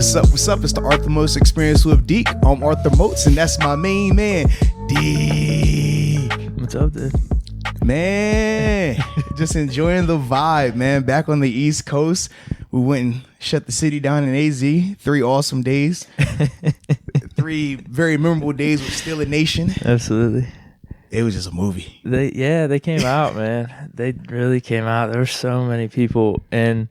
What's up? What's up? It's the Arthur Moats Experience with Deke. I'm Arthur Moats, and that's my main man, Deke. What's up, dude? Man, just enjoying the vibe, man. Back on the East Coast, we went and shut the city down in AZ. 3 awesome days. 3 very memorable days with Steelers Nation. Absolutely. It was just a movie. They came out, man. They really came out. There were so many people, and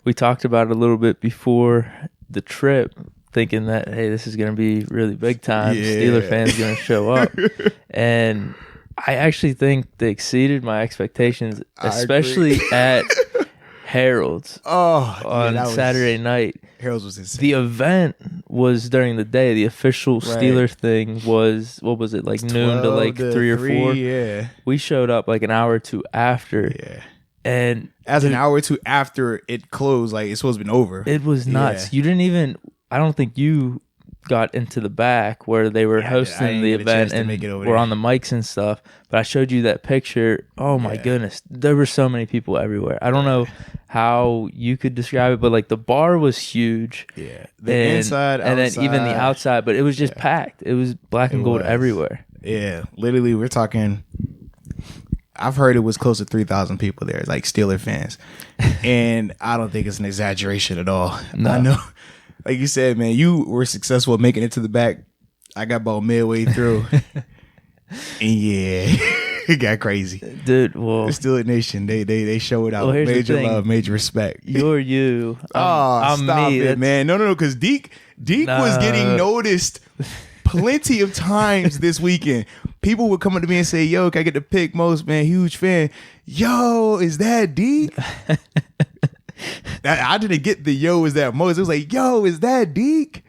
we talked about it a little bit before the trip, thinking that, hey, this is going to be really big time. Yeah. Steeler fans going to show up. And I actually think they exceeded my expectations, especially at Harold's on Saturday night. Harold's was insane. The event was during the day. The official Steelers thing was, what was it, like noon to like 3 or 4? Yeah. We showed up like an hour or two after. Yeah. And as an hour or two after it closed, like it's supposed to be over. It was nuts. Yeah. You didn't even, I don't think you got into the back where they were hosting the event and were on the mics and stuff. But I showed you that picture. Oh my goodness. There were so many people everywhere. I don't know how you could describe it, but like the bar was huge. Yeah. The inside, and outside. then even the outside, but it was just packed. It was black and gold everywhere. Yeah. Literally, we're talking, I've heard it was close to 3,000 people there, like Steeler fans. And I don't think it's an exaggeration at all. No. I know, like you said, man, you were successful at making it to the back. I got about midway through. And yeah, it got crazy. Dude, well, the Steelers Nation, they showed out. Well, major love, major respect. You're you. I'm stop me. It, man. No, because Deke was getting noticed plenty of times this weekend. People would come up to me and say, yo, can I get the pick? Most, man, huge fan. Yo, is that Deke? I didn't get the yo, is that Most. It was like, yo, is that Deke?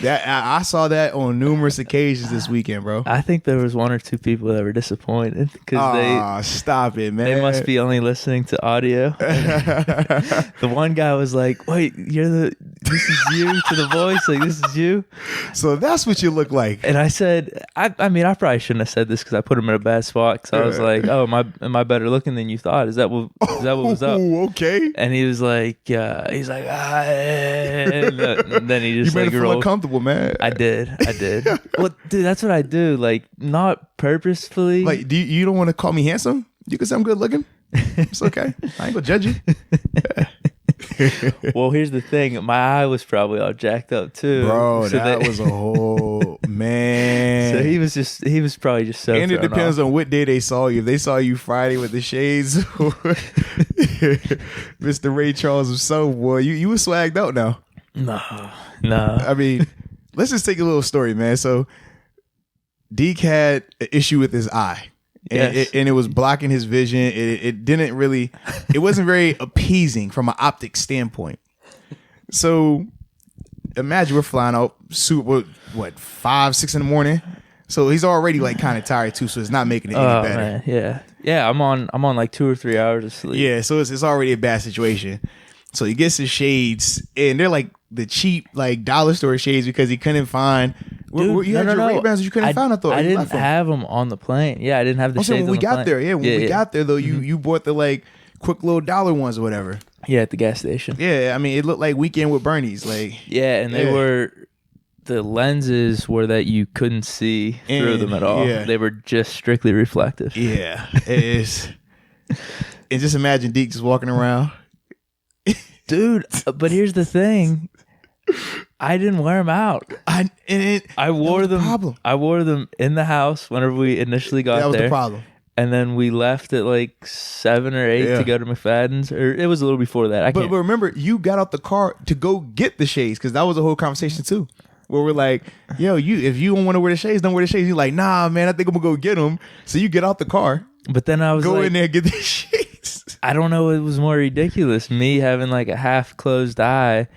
That I saw that on numerous occasions this weekend, bro. I think there was 1 or 2 people that were disappointed because stop it, man. They must be only listening to audio. The one guy was like, "Wait, this is you to the voice, like this is you." So that's what you look like. And I said, I mean, I probably shouldn't have said this because I put him in a bad spot. Because I was like, "Oh, am I better looking than you thought? Is that what was up?" Okay. And he was like, and then he just you made like it feel uncomfortable, man. I did. Well, dude, that's what I do. Like, not purposefully. Like, you don't want to call me handsome? You can say I'm good looking. It's okay. I ain't gonna judge you. Well, here's the thing. My eye was probably all jacked up too, bro. So that was a whole man. So he was probably just so. And it depends on what day they saw you. If they saw you Friday with the shades, Mr. Ray Charles was so boy. You was swagged out now. No. I mean, let's just take a little story, man. So Deke had an issue with his eye. And, yes. it was blocking his vision. It wasn't very appeasing from an optic standpoint. So imagine we're flying out super, 5, 6 in the morning. So he's already like kind of tired too. So it's not making it any better. Man, yeah. I'm on like 2 or 3 hours of sleep. Yeah. So it's already a bad situation. So he gets his shades, and they're like the cheap like dollar store shades because he couldn't find. Dude, you had your Ray-Bans you couldn't find. I didn't have them on the plane. Yeah, I didn't have the shades when we got there. Yeah, when we got there though, you bought the like quick little dollar ones or whatever. Yeah, at the gas station. Yeah, I mean it looked like Weekend with Bernie's. Like and they were. The lenses were that you couldn't see through them at all. Yeah. They were just strictly reflective. Yeah, it is. And just imagine Deke just walking around. Dude, but here's the thing. I didn't wear them out. I wore them. Problem. I wore them in the house whenever we initially got there. That was the problem. And then we left at like 7 or 8 to go to McFadden's, or it was a little before that. But remember, you got out the car to go get the shades because that was a whole conversation too. Where we're like, yo, if you don't want to wear the shades, don't wear the shades. You're like, nah, man, I think I'm gonna go get them. So you get out the car. But then I was go like, in there and get the shades. I don't know. It was more ridiculous. Me having like a half closed eye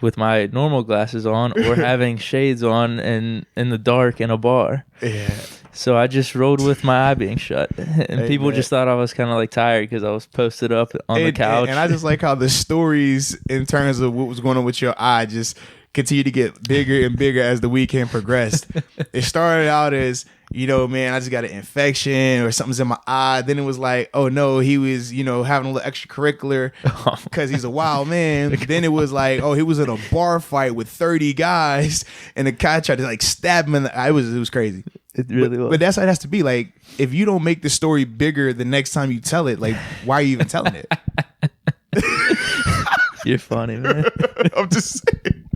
with my normal glasses on, or having shades on and in the dark in a bar. Yeah. So I just rode with my eye being shut, and people just thought I was kind of like tired because I was posted up on the couch. And I just like how the stories in terms of what was going on with your eye just continue to get bigger and bigger as the weekend progressed. It started out as you know, man, I just got an infection or something's in my eye. Then it was like, oh no, he was, you know, having a little extracurricular because he's a wild man. Then it was like, oh, he was in a bar fight with 30 guys and the guy tried to like stab him in the eye. It was crazy. It really was. But that's how it has to be. Like, if you don't make the story bigger the next time you tell it, like, why are you even telling it? You're funny, man. I'm just saying.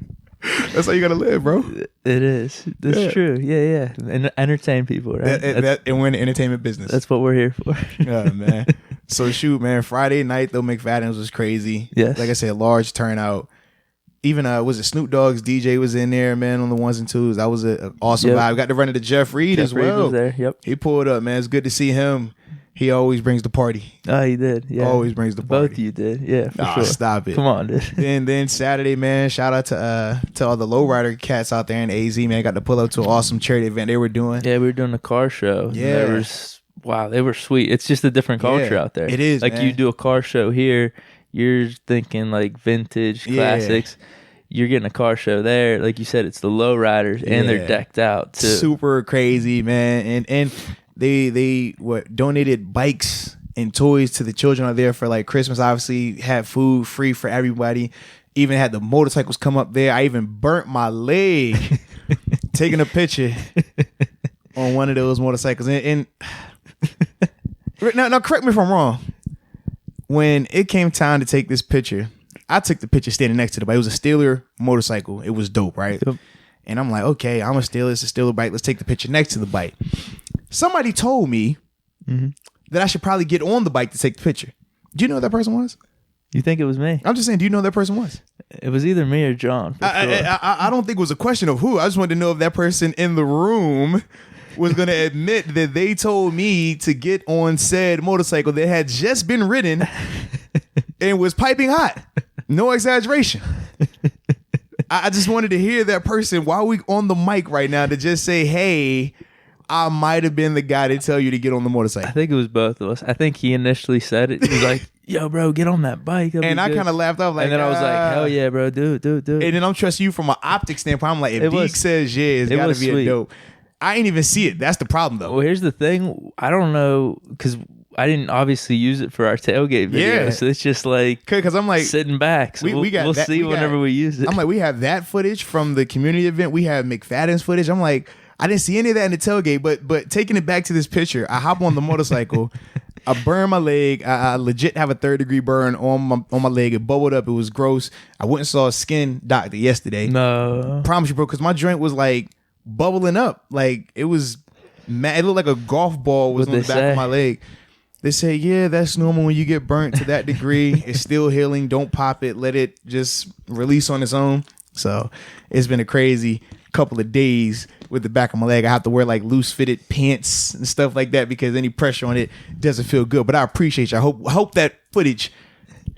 That's how you gotta live, bro. It is. That's true. Yeah. And entertain people, right? And we're in the entertainment business. That's what we're here for. Yeah, man. So shoot, man. Friday night though, McFadden's was crazy. Yes. Like I said, large turnout. Even was it Snoop Dogg's DJ was in there, man, on the ones and twos. That was an awesome vibe. Got to run into Jeff Reed as well. Reed was there. Yep. He pulled up, man. It's good to see him. He always brings the party. Oh, he did. Yeah. Always brings the party. Both of you did. Yeah, for sure. Stop it. Come on, dude. Then Saturday, man, shout out to all the lowrider cats out there in AZ, man. Got to pull up to an awesome charity event they were doing. Yeah, we were doing a car show. Yeah. They were sweet. It's just a different culture out there. It is, like, man. you do a car show here, you're thinking like vintage classics. You're getting a car show there. Like you said, it's the lowriders and they're decked out too. Super crazy, man. And they donated bikes and toys to the children out there for like Christmas. Obviously had food free for everybody. Even had the motorcycles come up there. I even burnt my leg taking a picture on one of those motorcycles. And now correct me if I'm wrong. When it came time to take this picture, I took the picture standing next to the bike. It was a Steeler motorcycle. It was dope, right? Yep. And I'm like, okay, I'm a Steeler. It's a Steeler bike. Let's take the picture next to the bike. Somebody told me that I should probably get on the bike to take the picture. Do you know who that person was? You think it was me? I'm just saying, do you know who that person was? It was either me or John. For sure. I don't think it was a question of who. I just wanted to know if that person in the room was going to admit that they told me to get on said motorcycle that had just been ridden and was piping hot. No exaggeration. I just wanted to hear that person while we on the mic right now to just say, hey, I might have been the guy to tell you to get on the motorcycle. I think it was both of us. I think he initially said it. He was like, yo, bro, get on that bike. And I kind of laughed off like, and then I was like, hell yeah, bro, do it. And then I'm trusting you from an optic standpoint. I'm like, if Deke says yeah, it's got to be sweet. A dope. I ain't even see it. That's the problem though. Well, here's the thing. I don't know, because I didn't obviously use it for our tailgate video. Yeah. So it's just like, because I'm like sitting back. So we'll see whenever we use it. I'm like, we have that footage from the community event. We have McFadden's footage. I'm like, I didn't see any of that in the tailgate, but taking it back to this picture, I hop on the motorcycle, I burn my leg. I legit have a 3rd-degree burn on my leg. It bubbled up. It was gross. I went and saw a skin doctor yesterday. No, promise you, bro, because my joint was like bubbling up. Like it was mad. It looked like a golf ball was on the back of my leg. They say, yeah, that's normal when you get burnt to that degree. It's still healing. Don't pop it. Let it just release on its own. So it's been a crazy couple of days with the back of my leg. I have to wear like loose fitted pants and stuff like that because any pressure on it doesn't feel good. But I appreciate you. I hope that footage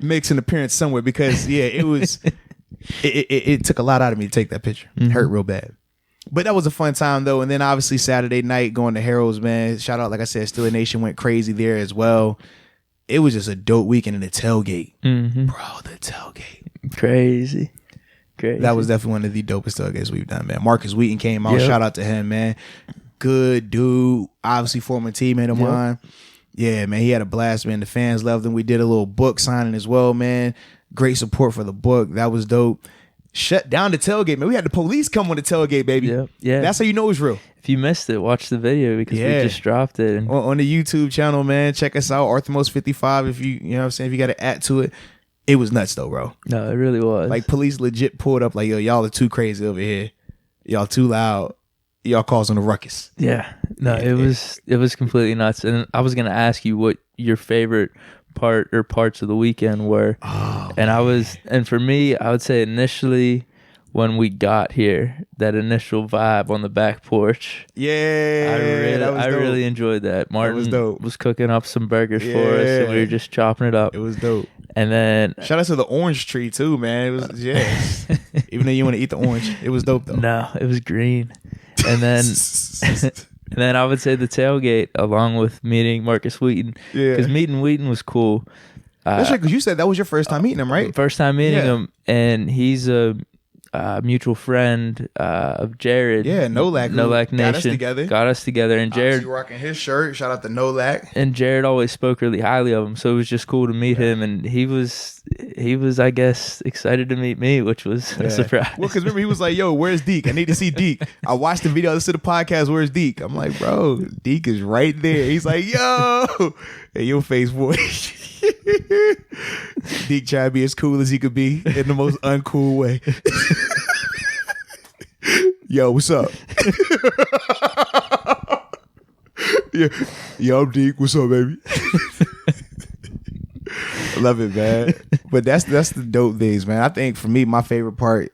makes an appearance somewhere because it was it took a lot out of me to take that picture. It hurt real bad. But that was a fun time though. And then obviously Saturday night going to Harold's, man. Shout out, like I said, Steeler Nation went crazy there as well. It was just a dope weekend in the tailgate. Bro, the tailgate. Crazy. That was definitely one of the dopest tailgates we've done, man. Marcus Wheaton came out. Yep. Shout out to him, man. Good dude. Obviously former teammate of mine. Yeah, man. He had a blast, man. The fans loved him. We did a little book signing as well, man. Great support for the book. That was dope. Shut down the tailgate, man. We had the police come on the tailgate, baby. Yeah. That's how you know it's real. If you missed it, watch the video because we just dropped it. On the YouTube channel, man. Check us out, Arthamos55. If you know what I'm saying, if you got to add to it. It was nuts though, bro. No, it really was. Like police legit pulled up like, yo, y'all are too crazy over here. Y'all too loud. Y'all causing a ruckus. Yeah. No, it was completely nuts. And I was gonna ask you what your favorite part or parts of the weekend were. Oh, and for me, I would say initially when we got here, that initial vibe on the back porch. Yeah. I really enjoyed that. Martin was cooking up some burgers for us and we were just chopping it up. It was dope. And then shout out to the orange tree too, man. It was even though you want to eat the orange, it was dope though. No, it was green. And then and then I would say the tailgate along with meeting Marcus Wheaton. Yeah. Because meeting Wheaton was cool. That's right, because you said that was your first time meeting him, right? First time meeting him. And he's mutual friend of Jared. Yeah, Nolak Nation. Got us together. And Jared rocking his shirt. Shout out to Nolak. And Jared always spoke really highly of him, so it was just cool to meet him. And he was, I guess, excited to meet me, which was a surprise. Well, because remember, he was like, yo, where's Deke? I need to see Deke. I watched the video, listened to the podcast, where's Deke? I'm like, bro, Deke is right there. He's like, yo. Hey, your face, boy. Deke tried to be as cool as he could be in the most uncool way. Yo, what's up? Yeah. Yo, I'm Deke. What's up, baby? I love it, man. But that's the dope things, man. I think for me, my favorite part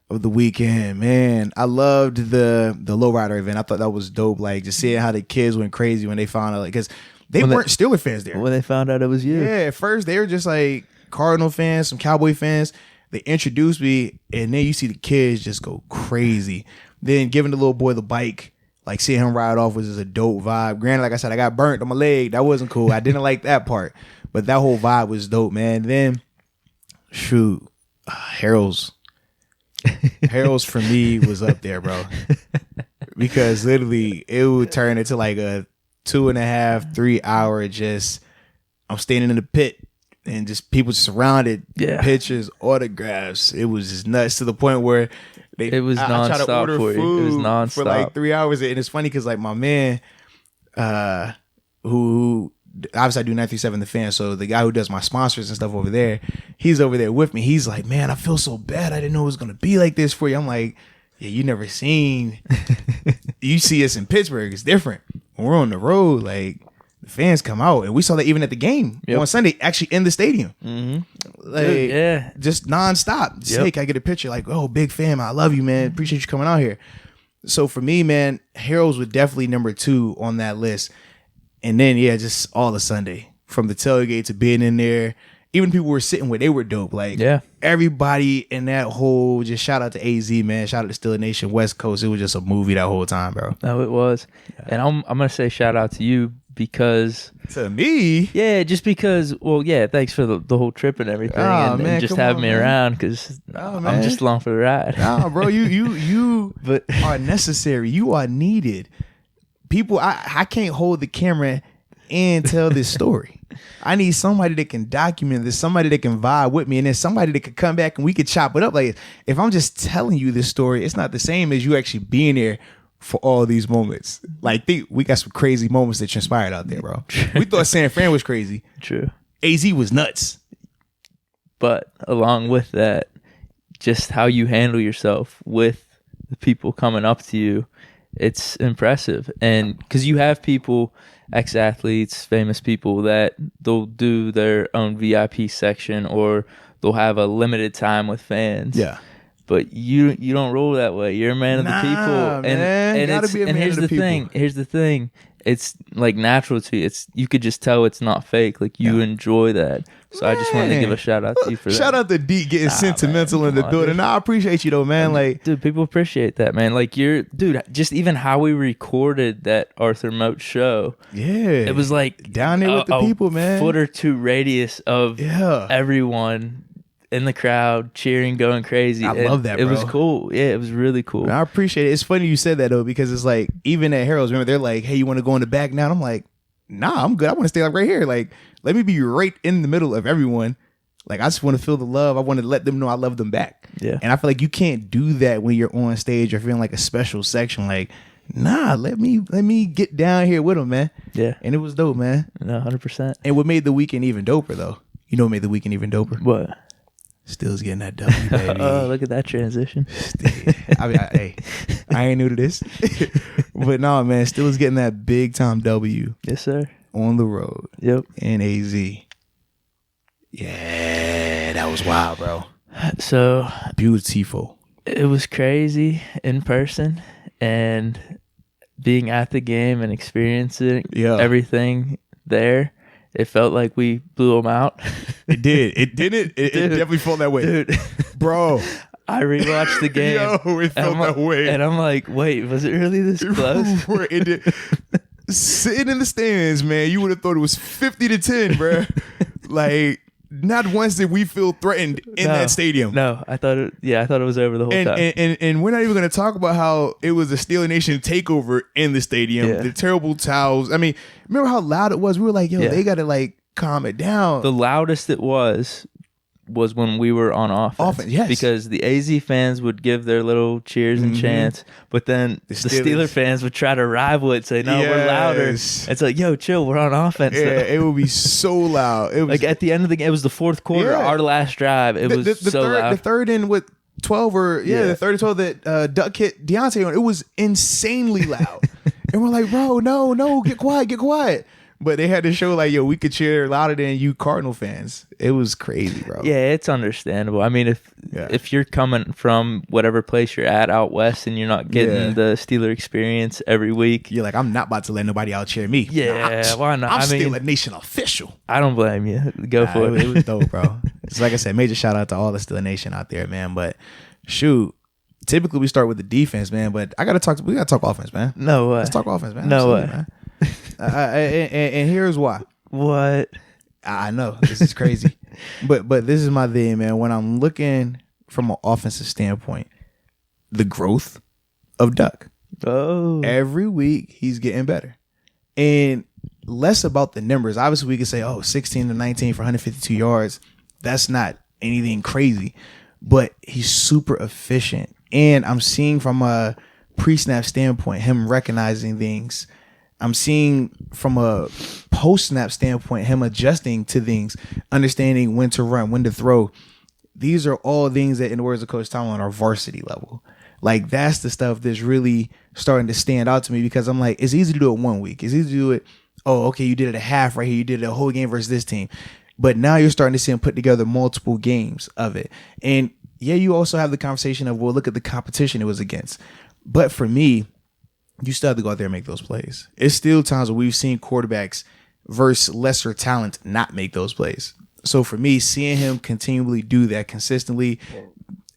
of the weekend, man, I loved the lowrider event. I thought that was dope. Like just seeing how the kids went crazy when they found out, like, because they weren't Steelers fans there. When they found out it was you. Yeah, at first they were just like Cardinal fans, some Cowboy fans. They introduced me, and then you see the kids just go crazy. Then giving the little boy the bike, like seeing him ride off was just a dope vibe. Granted, like I said, I got burnt on my leg. That wasn't cool. I didn't like that part. But that whole vibe was dope, man. Then, shoot, Harold's for me was up there, bro. Because literally, it would turn into like a 2.5, 3 hour just, I'm standing in the pit and just people surrounded, pictures, autographs. It was just nuts to the point where it was nonstop. I tried to order food it was nonstop for like 3 hours. And it's funny because like my man, who obviously I do 937 The Fan, so the guy who does my sponsors and stuff over there, he's over there with me. He's like, man, I feel so bad. I didn't know it was gonna be like this for you. I'm like, yeah, you never seen. You see us in Pittsburgh, it's different. When we're on the road, like the fans come out, and we saw that even at the game on Sunday, actually in the stadium. Like, dude, just nonstop. Just, hey, can I get a picture? Like, oh, big fan, I love you, man. Appreciate you coming out here. So for me, man, Harold's was definitely number 2 on that list. And then, just all of Sunday, from the tailgate to being in there. Even people were sitting where they were dope. Like, everybody in that whole, just shout out to AZ, man. Shout out to Steeler Nation, West Coast. It was just a movie that whole time, bro. No, it was. And I'm going to say shout out to you because... To me? Yeah, just because, thanks for the whole trip and everything. And just having me around because I'm just along for the ride. Nah, bro, you are necessary. You are needed. People, I can't hold the camera and tell this story. I need somebody that can document this, somebody that can vibe with me, and then somebody that could come back and we could chop it up. Like, if I'm just telling you this story, it's not the same as you actually being there for all these moments. Like, we got some crazy moments that transpired out there, bro. We thought San Fran was crazy. True. AZ was nuts. But along with that, just how you handle yourself with the people coming up to you, it's impressive. And because you have people, ex-athletes, famous people, that they'll do their own VIP section or they'll have a limited time with fans. Yeah. But you don't roll that way. You're a man of the people. Man. And here's the thing. It's like natural to you. You could just tell it's not fake. Like you enjoy that. So I just wanted to give a shout out to you for that. Shout out to Deke getting sentimental in the building. I appreciate you though, man. Like, dude, people appreciate that, man. Like just even how we recorded that Arthur Moats show. Yeah. It was like down there with the people, man. Foot or two radius of everyone in the crowd cheering, going crazy. I love that, bro. It was cool. Yeah, it was really cool. And I appreciate it. It's funny you said that though, because it's like even at Harold's, remember they're like, hey, you want to go in the back now? And I'm like, nah, I'm good. I want to stay like right here. Like, let me be right in the middle of everyone. Like, I just want to feel the love. I want to let them know I love them back. Yeah. And I feel like you can't do that when you're on stage or feeling like a special section. Like, nah, let me get down here with them, man. Yeah. And it was dope, man. No, 100%. And what made the weekend even doper though? You know what made the weekend even doper? What? Still's getting that W, baby. Oh, look at that transition. I mean, I ain't new to this. But no, man, Still's getting that big time W. Yes, sir. On the road. Yep. In AZ. Yeah, that was wild, bro. So beautiful. It was crazy in person and being at the game and experiencing everything there. It felt like we blew them out. It did. It didn't. It definitely felt that way. Dude. Bro. I rewatched the game. It felt that way. And I'm like, wait, was it really this close? It did. Sitting in the stands, man, you would have thought it was 50-10, bro. Like, Not once did we feel threatened in that stadium. No, I thought it was over the whole time. And we're not even going to talk about how it was a Steeler Nation takeover in the stadium. Yeah. The terrible towels. I mean, remember how loud it was? We were like, yo, they got to like calm it down. The loudest it was when we were on offense. Yes. Because the AZ fans would give their little cheers and chants, but then the Steeler fans would try to rival it, say, no, we're louder. It's like, yo, chill, we're on offense. Yeah, it would be so loud. It was like at the end of the game, it was the fourth quarter, our last drive. It was so loud. The third in with 12 or, the third and 12 that Duck hit Deontay on, it was insanely loud. And we're like, bro, no, get quiet. But they had to show like, yo, we could cheer louder than you Cardinal fans. It was crazy, bro. Yeah, it's understandable. I mean, if you're coming from whatever place you're at out west and you're not getting the Steeler experience every week, you're like, I'm not about to let nobody out cheer me. Yeah, why not? I'm Steeler Nation official. I don't blame you. Go for it. It was dope, bro. It's like I said, major shout out to all the Steeler Nation out there, man. But shoot, typically we start with the defense, man. But we gotta talk offense, man. No way. Let's talk offense, man. No way, man. And here's why. What? I know this is crazy, but this is my thing, man. When I'm looking from an offensive standpoint, the growth of Duck. Oh, every week he's getting better, and less about the numbers. Obviously, we could say, 16 to 19 for 152 yards. That's not anything crazy, but he's super efficient, and I'm seeing from a pre-snap standpoint him recognizing things. I'm seeing from a post-snap standpoint him adjusting to things, understanding when to run, when to throw. These are all things that, in the words of Coach Tomlin, are varsity level. Like, that's the stuff that's really starting to stand out to me, because I'm like, it's easy to do it 1 week. It's easy to do it, okay, you did it a half right here. You did it a whole game versus this team. But now you're starting to see him put together multiple games of it. And, you also have the conversation of, well, look at the competition it was against. But for me, you still have to go out there and make those plays. It's still times where we've seen quarterbacks versus lesser talent not make those plays. So for me, seeing him continually do that consistently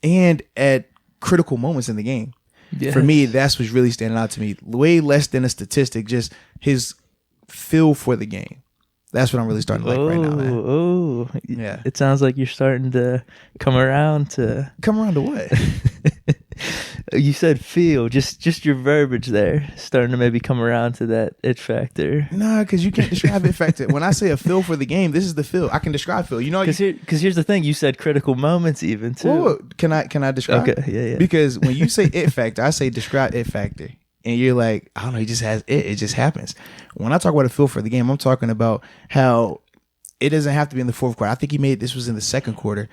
and at critical moments in the game, for me, that's what's really standing out to me. Way less than a statistic, just his feel for the game. That's what I'm really starting to like right now, man. Oh, yeah. It sounds like you're starting to come around to what? You said feel, just your verbiage there, starting to maybe come around to that it factor. No, because you can't describe it factor. When I say a feel for the game, this is the feel. I can describe feel. You know, because here's the thing. You said critical moments even too. Whoa, can I describe? Okay, yeah. Because when you say it factor, I say describe it factor, and you're like, I don't know, he just has it. It just happens. When I talk about a feel for the game, I'm talking about how it doesn't have to be in the fourth quarter. I think this was in the second quarter.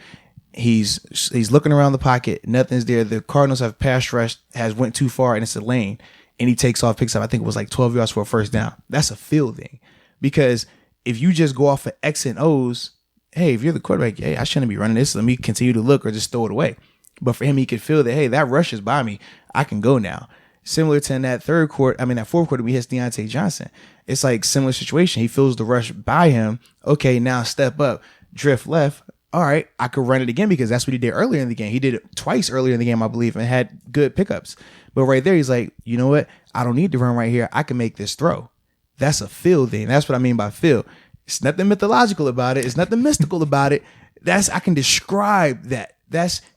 He's looking around the pocket. Nothing's there. The Cardinals have pass rushed, went too far, and it's a lane. And he takes off, picks up, I think it was like 12 yards for a first down. That's a feel thing. Because if you just go off of X and O's, hey, if you're the quarterback, hey, I shouldn't be running this. Let me continue to look or just throw it away. But for him, he could feel that, hey, that rush is by me. I can go now. Similar to in that fourth quarter, we hit Deontay Johnson. It's like similar situation. He feels the rush by him. Okay, now step up, drift left. All right, I could run it again, because that's what he did earlier in the game. He did it twice earlier in the game, I believe, and had good pickups. But right there, he's like, you know what? I don't need to run right here. I can make this throw. That's a feel thing. That's what I mean by feel. It's nothing mythological about it. It's nothing mystical about it. I can describe that.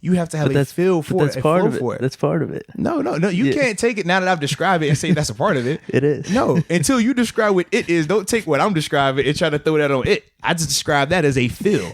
You have to have a feel for it. That's part of it. That's part of it. No. You can't take it now that I've described it and say that's a part of it. It is. No, until you describe what it is, don't take what I'm describing and try to throw that on it. I just describe that as a feel.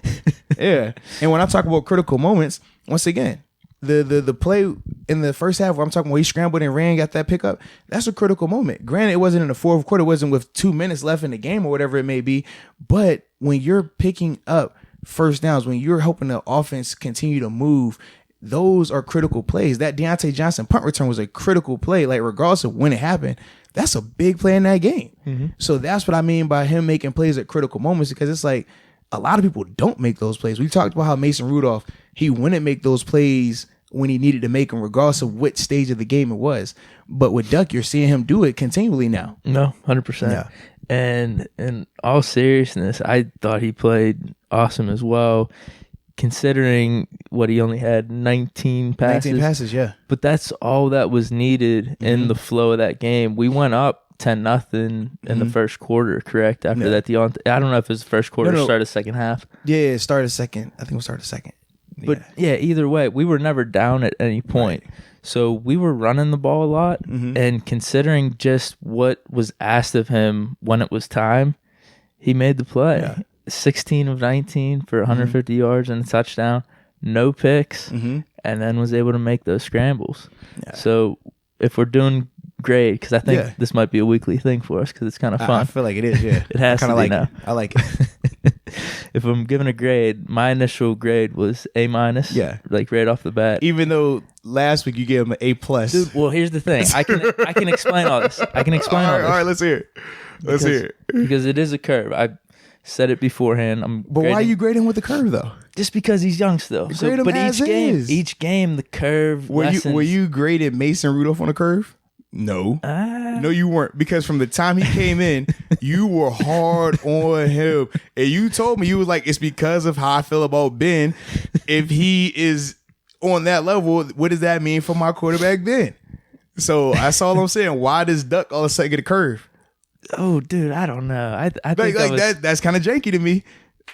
Yeah. And when I talk about critical moments, once again, the play in the first half where I'm talking about he scrambled and ran, got that pickup, that's a critical moment. Granted, it wasn't in the fourth quarter, it wasn't with 2 minutes left in the game or whatever it may be. But when you're picking up first downs, when you're helping the offense continue to move, those are critical plays. That Deontay Johnson punt return was a critical play, like regardless of when it happened. That's a big play in that game. Mm-hmm. So that's what I mean by him making plays at critical moments, because it's like a lot of people don't make those plays. We talked about how Mason Rudolph, he wouldn't make those plays when he needed to make them, regardless of what stage of the game it was. But with Duck, you're seeing him do it continually now. No, 100%. Yeah. And in all seriousness, I thought he played awesome as well, considering what he only had 19 passes. 19 passes, yeah. But that's all that was needed in the flow of that game. We went up 10-0 in the first quarter, correct? After that, I don't know if it was the first quarter or started second half. Yeah, it started second. I think it started second. But either way, we were never down at any point. Right. So we were running the ball a lot, and considering just what was asked of him when it was time, he made the play. Yeah. 16 of 19 for 150 yards and a touchdown, no picks, and then was able to make those scrambles. Yeah. So if we're doing grade, because I think this might be a weekly thing for us because it's kind of fun. I feel like it is, yeah. It has to be like now. I like it. If I'm giving a grade, my initial grade was A-, like right off the bat. Even though last week you gave him an A+. Dude, well, here's the thing. I can explain all this. All this. All right, let's hear it. Let's hear it. Because it is a curve. I said it beforehand. But why are you grading with the curve, though? Just because he's young still. But each game, the curve lessens. Were you graded Mason Rudolph on a curve? No. No, you weren't. Because from the time he came in, you were hard on him. And you told me, you was like, it's because of how I feel about Ben. If he is on that level, what does that mean for my quarterback then? So that's all I'm saying. Why does Duck all of a sudden get a curve? Oh, dude, I don't know. I think that's kind of janky to me.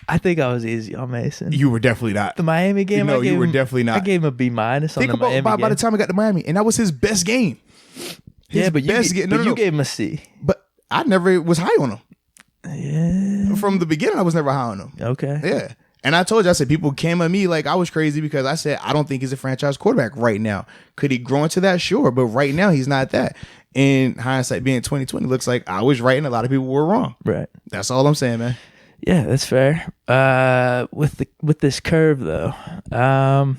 I think I was easy on Mason. You were definitely not. The Miami game? No, you were definitely not. I gave him a B- on the Miami game. By the time I got to Miami, and that was his best game. But you gave him a C. But I never was high on him. Yeah. From the beginning, I was never high on him. Okay. Yeah. And I told you, I said, people came at me like I was crazy because I said, I don't think he's a franchise quarterback right now. Could he grow into that? Sure. But right now, he's not that. In hindsight, being 2020, looks like I was right and a lot of people were wrong. Right. That's all I'm saying, man. Yeah, that's fair. With this curve, though, I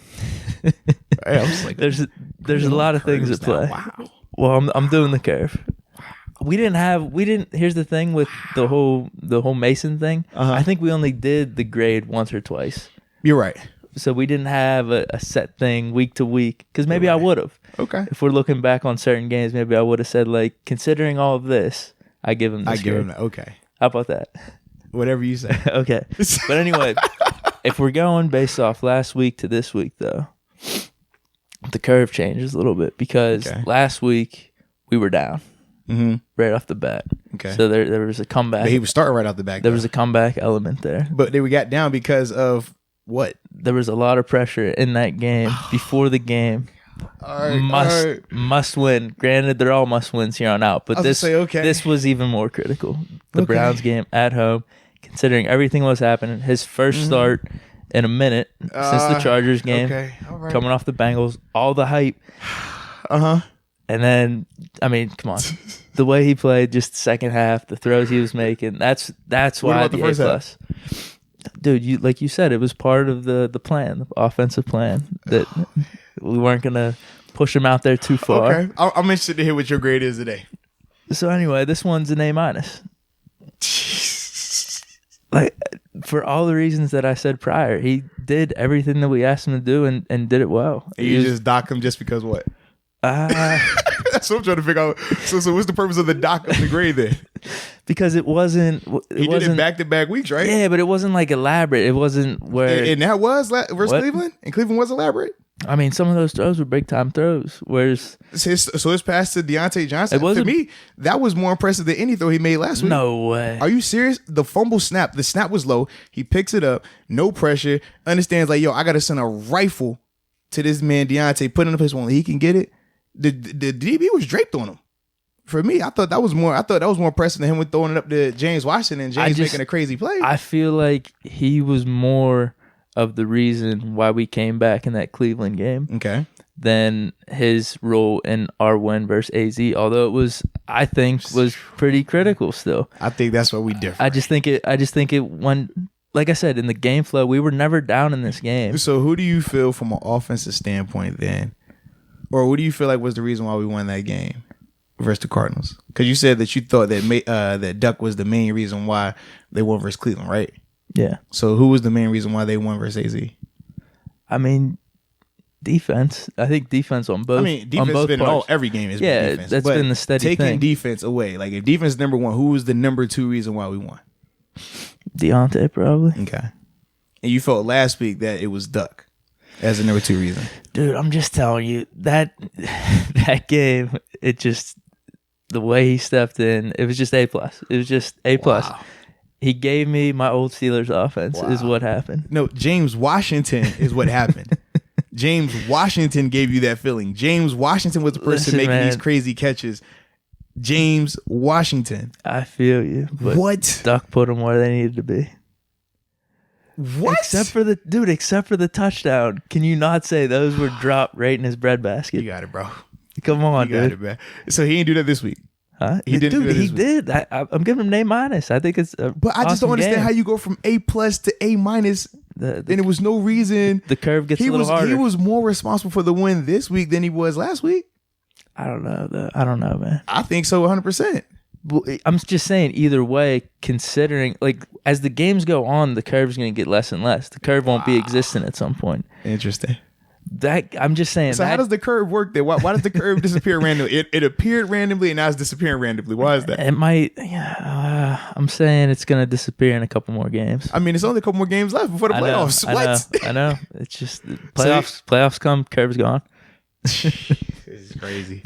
was like, there's a lot of things at play. Wow. Well, I'm doing the curve. We didn't. Here's the thing with the whole Mason thing. I think we only did the grade once or twice. You're right. So we didn't have a set thing week to week because maybe I would have. Okay. If we're looking back on certain games, maybe I would have said like, considering all of this, I give him. That. Okay. How about that? Whatever you say. Okay. But anyway, if we're going based off last week to this week, though, the curve changes a little bit because last week we were down right off the bat. Okay. So there was a comeback. But he was starting right off the back. There was a comeback element there. But we got down because of what? There was a lot of pressure in that game before the game. Must win. Granted, they're all must wins here on out, but this was even more critical. The Browns game at home, considering everything was happening. His first start in a minute since the Chargers game, coming off the Bengals, all the hype. And then, I mean, come on, the way he played, just the second half, the throws he was making. That's why the A plus. Dude, like you said, it was part of the plan, the offensive plan, that we weren't gonna push him out there too far. Okay, I'm interested to hear what your grade is today. So anyway, this one's an A-. Like, for all the reasons that I said prior, he did everything that we asked him to do and did it well. And you just dock him just because what? That's what I'm trying to figure out. So what's the purpose of the dock of the grade then? Because it wasn't. He did it back-to-back weeks, right? Yeah, but it wasn't like elaborate. It wasn't where. And that was versus Cleveland? And Cleveland was elaborate? I mean, some of those throws were big-time throws. Whereas. So his pass to Deontay Johnson, to me, that was more impressive than any throw he made last week. No way. Are you serious? The fumble snap, the snap was low. He picks it up, no pressure, understands like, yo, I got to send a rifle to this man Deontay, put in a place where he can get it. The DB was draped on him. For me, I thought that was more impressive than him with throwing it up to James Washington and James making a crazy play. I feel like he was more of the reason why we came back in that Cleveland game. Okay. Than his role in our win versus AZ, although it was, I think, was pretty critical still. I think that's what we differ. I just think it went, like I said, in the game flow, we were never down in this game. So who do you feel from an offensive standpoint then? Or what do you feel like was the reason why we won that game versus the Cardinals? Because you said that you thought that that Duck was the main reason why they won versus Cleveland, right? Yeah. So who was the main reason why they won versus AZ? I mean, defense. I think defense on both. I mean, defense has been every game has been defense. That's been the steady taking thing. Defense away. Like if defense is number one, who was the number two reason why we won? Deontay, probably. Okay. And you felt last week that it was Duck as the number two reason. Dude, I'm just telling you that game, it just the way he stepped in, it was just A+. It was just A+. Wow. He gave me my old Steelers offense is what happened. No, James Washington is what happened. James Washington gave you that feeling. James Washington was the person making these crazy catches. James Washington. I feel you. But what? Duck put them where they needed to be. What? Except for the touchdown. Can you not say those were dropped right in his breadbasket? You got it, bro. Come on, you got it, man. So he didn't do that this week. Huh? He did. I'm giving him an A-. I think it's but I just don't understand how you go from A+ to A-. And there was no reason. The curve gets a little harder. He was more responsible for the win this week than he was last week. I don't know, man. I think so 100%. I'm just saying, either way, considering, like, as the games go on, the curve's going to get less and less. The curve won't be existent at some point. Interesting. I'm just saying. So how does the curve work there? Why does the curve disappear randomly? It appeared randomly and now it's disappearing randomly. Why is that? It might. I'm saying it's going to disappear in a couple more games. I mean, it's only a couple more games left before the playoffs. I know. It's just playoffs come, curve's gone. This is crazy.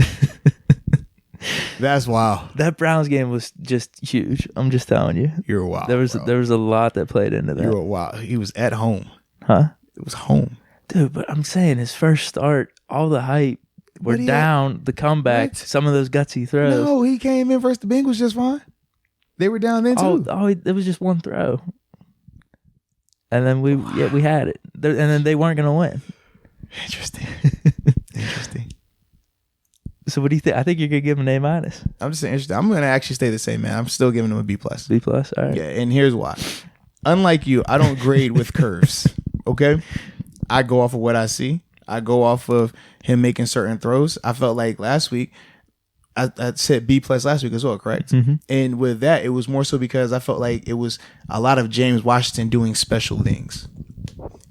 That's wild. That Browns game was just huge. I'm just telling you. You're wild. There was a lot that played into that. You're wild. He was at home. Huh? It was home. Dude, but I'm saying his first start, all the hype, we're down, the comeback, some of those gutsy throws. No, he came in versus the Bengals just fine. They were down then too. It was just one throw. And then we had it. And then they weren't going to win. Interesting. Interesting. So what do you think? I think you're going to give him an A-. I'm just saying interesting. I'm going to actually stay the same, man. I'm still giving him a B+. B+, all right. Yeah, and here's why. Unlike you, I don't grade with curves, okay? I go off of what I see. I go off of him making certain throws. I felt like last week, I said B+ last week as well, correct? Mm-hmm. And with that, it was more so because I felt like it was a lot of James Washington doing special things.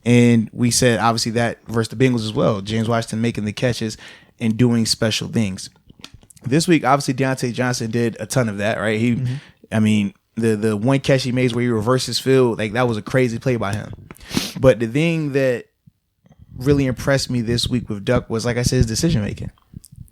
And we said, obviously, that versus the Bengals as well. James Washington making the catches and doing special things. This week, obviously, Deontay Johnson did a ton of that, right? I mean, the one catch he made where he reversed his field, like that was a crazy play by him. But the thing that really impressed me this week with Duck was, like I said, his decision making.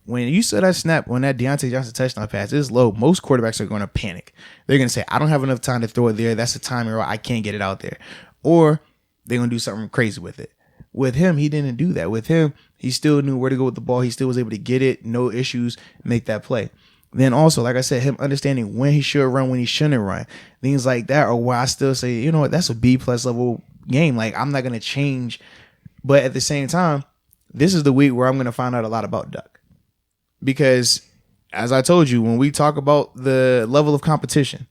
When you saw that snap, when that Deontay Johnson touchdown pass is low, most quarterbacks are going to panic. They're going to say, I don't have enough time to throw it there. That's the time where I can't get it out there. Or they're going to do something crazy with it. With him, he didn't do that. With him, he still knew where to go with the ball. He still was able to get it, no issues, make that play. Then also, like I said, him understanding when he should run, when he shouldn't run. Things like that are where I still say, you know what, that's a B+ level game. Like, I'm not going to change. But at the same time, this is the week where I'm going to find out a lot about Duck. Because, as I told you, when we talk about the level of competition,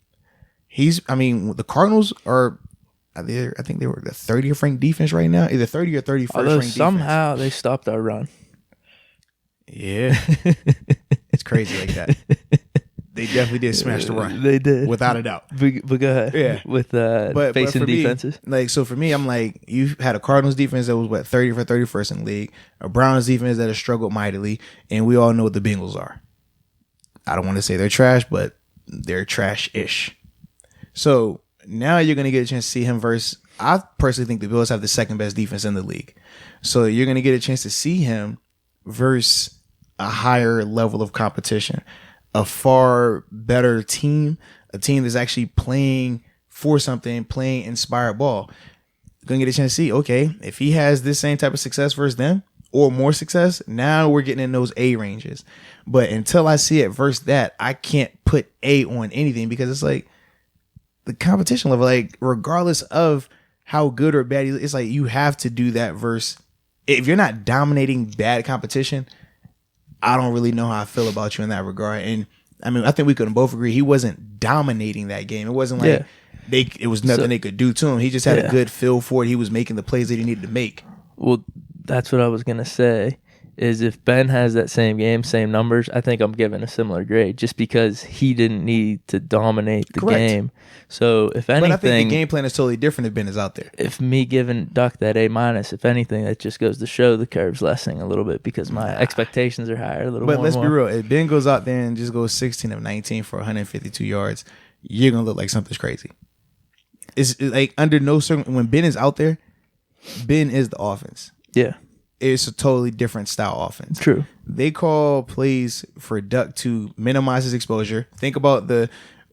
the Cardinals are, I think they were the 30th ranked defense right now, either 30 or 31st ranked defense. Somehow they stopped our run. Yeah. It's crazy like that. They definitely did smash the run. They did. Without a doubt. But go ahead. Yeah. With facing defenses. So for me, I'm like, you had a Cardinals defense that was 30th or 31st in the league, a Browns defense that has struggled mightily, and we all know what the Bengals are. I don't want to say they're trash, but they're trash-ish. So now you're going to get a chance to see him versus, I personally think the Bills have the second best defense in the league. So you're going to get a chance to see him versus a higher level of competition, a far better team, a team that's actually playing for something, playing inspired ball. Going to get a chance to see, okay, if he has this same type of success versus them or more success, now we're getting in those A ranges. But until I see it versus that, I can't put A on anything because it's like the competition level, like regardless of how good or bad he is, it's like you have to do that versus, if you're not dominating bad competition, I don't really know how I feel about you in that regard. And I mean, I think we could both agree he wasn't dominating that game. It wasn't like it was nothing they could do to him. He just had a good feel for it. He was making the plays that he needed to make. Well, that's what I was going to say, is if Ben has that same game, same numbers, I think I'm giving a similar grade just because he didn't need to dominate the game. So if anything... But I think the game plan is totally different if Ben is out there. If me giving Duck that A-, if anything, that just goes to show the curve's lessening a little bit because my expectations are higher a little more. But let's be real. If Ben goes out there and just goes 16 of 19 for 152 yards, you're going to look like something's crazy. It's like under no circumstances, when Ben is out there, Ben is the offense. Yeah. it's a totally different style offense. True. They call plays for Duck to minimize his exposure. Think about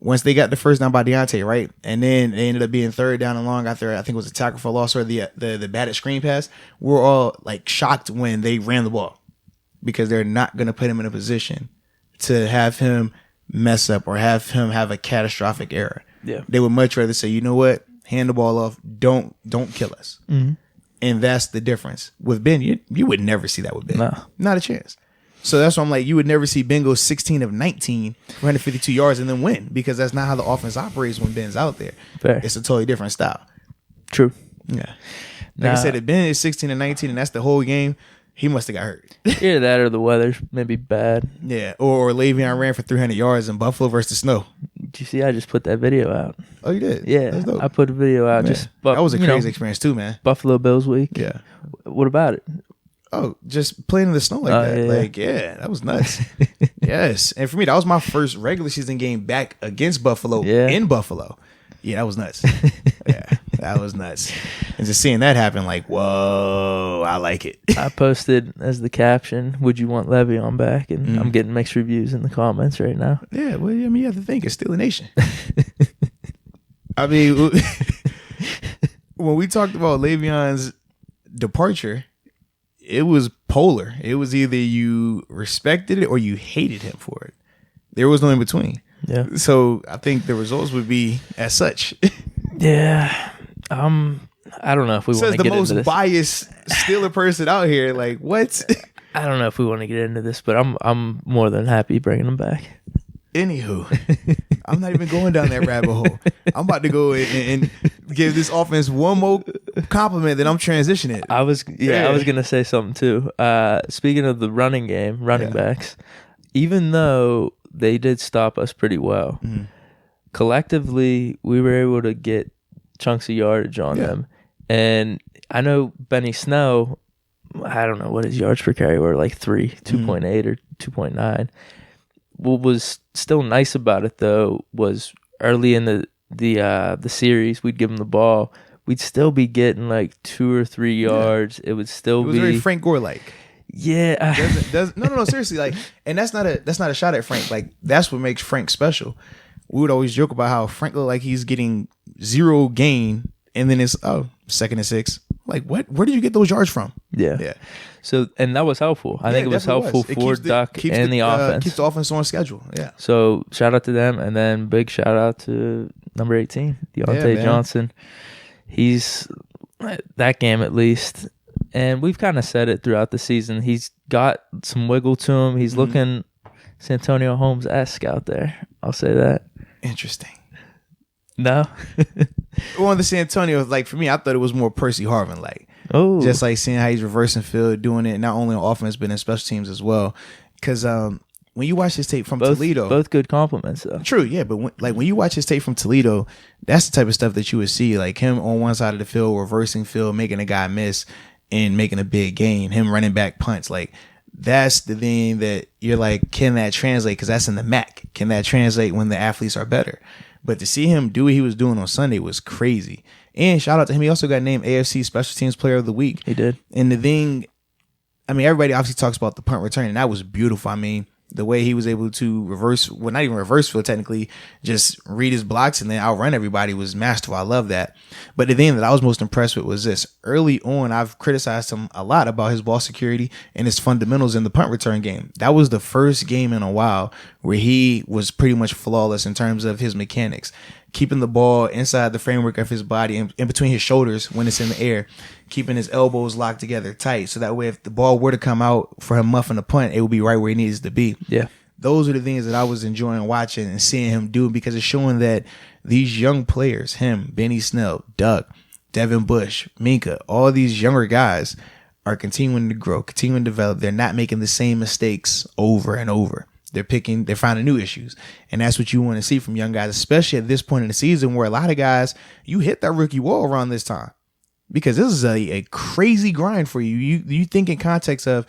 once they got the first down by Deontay, right? And then they ended up being third down and long after, I think it was a tackle for loss or the batted screen pass. We're all like shocked when they ran the ball because they're not going to put him in a position to have him mess up or have him have a catastrophic error. Yeah. They would much rather say, you know what? Hand the ball off. Don't kill us. Mm-hmm. And that's the difference. With Ben, you would never see that with Ben. No. Not a chance. So that's why I'm like, you would never see Ben go 16 of 19 for 152 yards and then win because that's not how the offense operates when Ben's out there. Fair. It's a totally different style. True. Yeah. Like I said, if Ben is 16 and 19 and that's the whole game, he must have got hurt. Either that or the weather's maybe bad. Yeah. Or Le'Veon ran for 300 yards in Buffalo versus the snow. Did you see I just put that video out? Oh, you did? Yeah. I put a video out. Man, that was a crazy know, experience too, man. Buffalo Bills week. Yeah. What about it? Oh, just playing in the snow like that. Yeah. Like, yeah, that was nuts. Yes. And for me, that was my first regular season game back against Buffalo in Buffalo. Yeah, that was nuts. Yeah, that was nuts. And just seeing that happen, like, whoa, I like it. I posted as the caption, "Would you want Le'Veon back?" And I'm getting mixed reviews in the comments right now. Yeah, well, I mean, you have to think, it's still a nation. I mean, when we talked about Le'Veon's departure, it was polar. It was either you respected it or you hated him for it. There was no in between. Yeah. So I think the results would be as such. Yeah. I don't know if we want to get into this. Says the most biased Steeler person out here. Like, what? I don't know if we want to get into this, but I'm more than happy bringing him back. Anywho, I'm not even going down that rabbit hole. I'm about to go and give this offense one more compliment that I'm transitioning. I was gonna say something too. Speaking of the running game, running backs, even though they did stop us pretty well, collectively we were able to get chunks of yardage on them. And I know Benny Snow, I don't know what his yards per carry were, like 2.8 or 2.9. What was still nice about it though was early in the series, we'd give him the ball, we'd still be getting like 2 or 3 yards. It would still be very Frank Gore like. Yeah. No, seriously, like, and that's not a shot at Frank. Like, that's what makes Frank special. We would always joke about how Frank looked like he's getting 0 gain, and then it's 2nd and 6. Like, what? Where did you get those yards from? Yeah. So, and that was helpful. I think it was helpful for Duck and the offense. Keeps the offense on schedule. Yeah. So shout out to them, and then big shout out to number 18, Deontay Johnson. He's that game at least. And we've kind of said it throughout the season. He's got some wiggle to him. He's looking Santonio Holmes-esque out there. I'll say that. Interesting. No? Well, the Santonio, like, for me, I thought it was more Percy Harvin, like. Oh. Just like seeing how he's reversing field, doing it not only on offense, but in special teams as well. Because when you watch his tape from Toledo. Both good compliments, though. True, yeah. But when you watch his tape from Toledo, that's the type of stuff that you would see. Like him on one side of the field, reversing field, making a guy miss, and making a big gain, him running back punts. Like, that's the thing that you're like, can that translate? Because that's in the MAC. Can that translate when the athletes are better? But to see him do what he was doing on Sunday was crazy. And shout out to him. He also got named AFC Special Teams Player of the Week. He did. And the thing, I mean, everybody obviously talks about the punt return, and that was beautiful. I mean, the way he was able to reverse, well, not even reverse field technically, just read his blocks and then outrun everybody was masterful. I love that. But the thing that I was most impressed with was this. Early on, I've criticized him a lot about his ball security and his fundamentals in the punt return game. That was the first game in a while where he was pretty much flawless in terms of his mechanics. Keeping the ball inside the framework of his body, in between his shoulders when it's in the air, keeping his elbows locked together tight, so that way if the ball were to come out for him muffing the punt, it would be right where he needs to be. Yeah. Those are the things that I was enjoying watching and seeing him do, because it's showing that these young players, him, Benny Snell, Duck, Devin Bush, Minka, all these younger guys are continuing to grow, continuing to develop. They're not making the same mistakes over and over. They're finding new issues. And that's what you want to see from young guys, especially at this point in the season where a lot of guys, you hit that rookie wall around this time. Because this is a crazy grind for you. You think in context of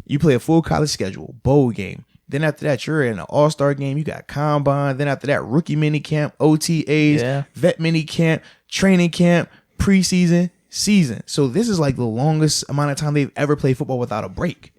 you play a full college schedule, bowl game. Then after that, you're in an all-star game. You got combine. Then after that, rookie mini camp, OTAs, vet mini camp, training camp, preseason, season. So this is like the longest amount of time they've ever played football without a break.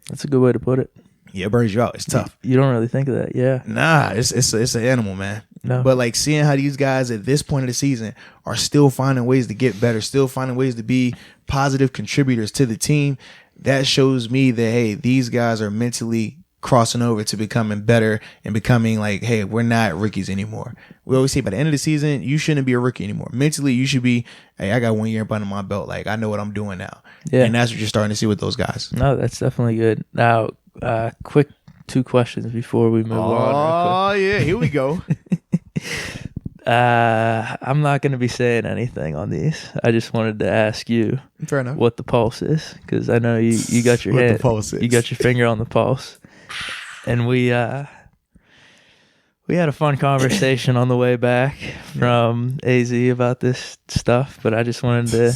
That's a good way to put it. Yeah, it burns you out. It's tough. You don't really think of that, yeah. Nah, it's an animal, man. No. But like seeing how these guys at this point of the season are still finding ways to get better, still finding ways to be positive contributors to the team, that shows me that, hey, these guys are mentally crossing over to becoming better and becoming like, hey, we're not rookies anymore. We always say by the end of the season, you shouldn't be a rookie anymore. Mentally, you should be, hey, I got 1 year under my belt. Like, I know what I'm doing now. Yeah. And that's what you're starting to see with those guys. No, that's definitely good. Now, quick 2 questions before we move on. Oh, yeah. Here we go. I'm not going to be saying anything on these. I just wanted to ask you Fair enough. What the pulse is, because I know you got your hand, you got your finger on the pulse. And we had a fun conversation on the way back from AZ about this stuff, but I just wanted to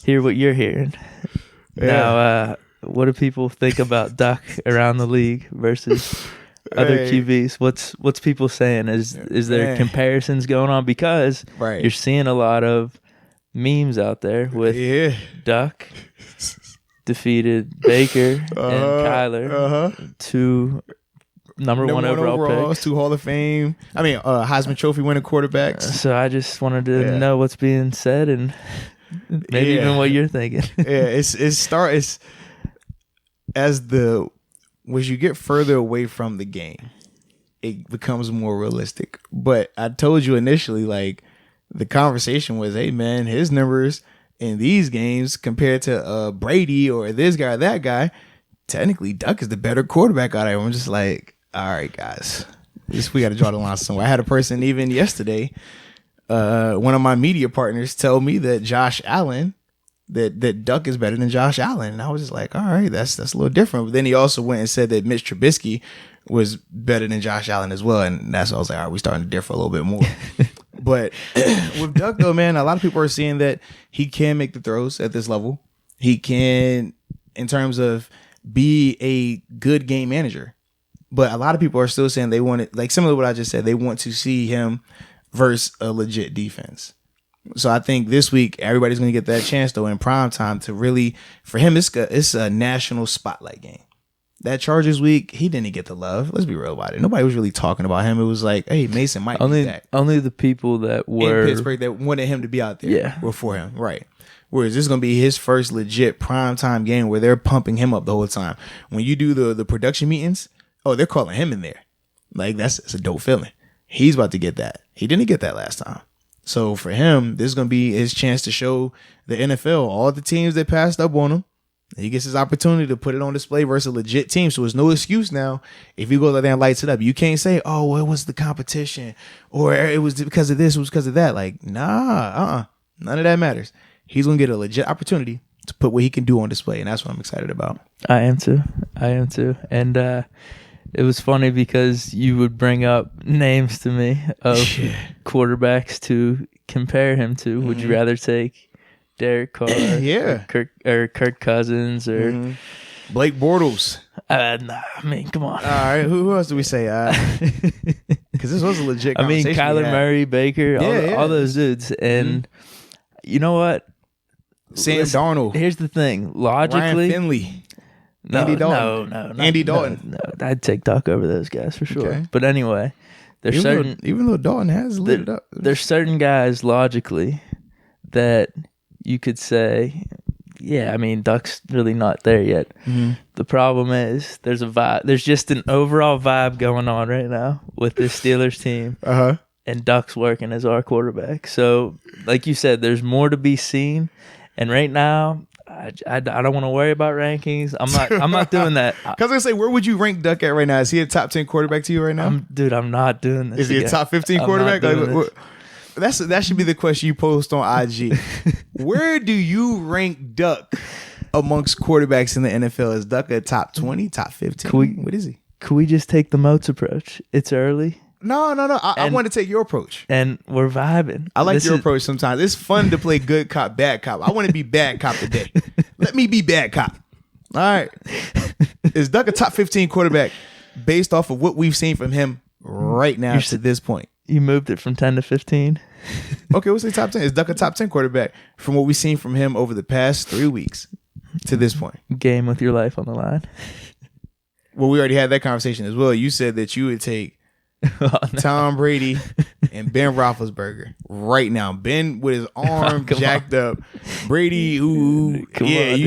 hear what you're hearing. Yeah. Now, what do people think about Duck around the league versus other QBs? What's people saying? Is there comparisons going on? Because you're seeing a lot of memes out there with Duck defeated Baker and Kyler, 2 number one overall picks, 2 Hall of Fame. I mean, Heisman Trophy winning quarterbacks. So I just wanted to know what's being said and maybe even what you're thinking. It's as you get further away from the game, it becomes more realistic. But I told you initially, like, the conversation was, hey man, his numbers in these games compared to Brady or this guy or that guy, technically Duck is the better quarterback out of him. I'm just like, all right, guys, we got to draw the line somewhere. I had a person even yesterday, one of my media partners, tell me that Josh Allen, that Duck is better than Josh Allen. And I was just like, all right, that's a little different. But then he also went and said that Mitch Trubisky was better than Josh Allen as well. And that's why I was like, all right, we're starting to differ a little bit more. But with Duck, though, man, a lot of people are seeing that he can make the throws at this level. He can, in terms of be a good game manager. But a lot of people are still saying they want it, like similar to what I just said, they want to see him versus a legit defense. So I think this week, everybody's going to get that chance, though, in prime time to really, for him, it's a national spotlight game. That Chargers week, he didn't get the love. Let's be real about it. Nobody was really talking about him. It was like, hey, Mason might be back. Only the people that were in Pittsburgh that wanted him to be out there were for him. Right. Whereas this is going to be his first legit primetime game where they're pumping him up the whole time. When you do the production meetings, they're calling him in there. Like, it's a dope feeling. He's about to get that. He didn't get that last time. So for him, this is going to be his chance to show the NFL, all the teams that passed up on him. He gets his opportunity to put it on display versus a legit team. So there's no excuse now if you go out there and lights it up. You can't say, oh, well, it was the competition or it was because of this, it was because of that. Like, none of that matters. He's going to get a legit opportunity to put what he can do on display. And that's what I'm excited about. I am too. And it was funny because you would bring up names to me of quarterbacks to compare him to. Would you rather take Derek Carr, Kirk Cousins, or Blake Bortles? Nah, I mean, come on. All right, who else do we say? Because this was a legit conversation. I mean, Kyler Murray, Baker, all those dudes. And you know what? Sam Darnold. Here's the thing. Logically, Ryan Finley. Andy Dalton. No, Andy Dalton. No, I'd take Duck over those guys for sure. Okay. But anyway, even though Dalton has lit it up, there's certain guys logically that you could say, I mean, Duck's really not there yet. Mm-hmm. The problem is there's a vibe. There's just an overall vibe going on right now with this Steelers team. And Duck's working as our quarterback. So, like you said, there's more to be seen. And right now, I don't want to worry about rankings. I'm not doing that. I was gonna say, where would you rank Duck at right now? Is he a top 10 quarterback to you right now? I'm not doing this. Is he a top 15 quarterback? That should be the question you post on IG. Where do you rank Duck amongst quarterbacks in the NFL? Is Duck a top 20, top 15? What is he? Could we just take the Moats approach? It's early. No. I want to take your approach. And we're vibing. I like your approach sometimes. It's fun to play good cop, bad cop. I want to be bad cop today. Let me be bad cop. All right. Is Duck a top 15 quarterback based off of what we've seen from him right now to this point? You moved it from 10 to 15. Okay, we'll say top 10. Is Duck a top 10 quarterback from what we've seen from him over the past 3 weeks to this point? Game with your life on the line. Well, we already had that conversation as well. You said that you would take Tom Brady and Ben Roethlisberger right now. Ben with his arm jacked up. Brady, you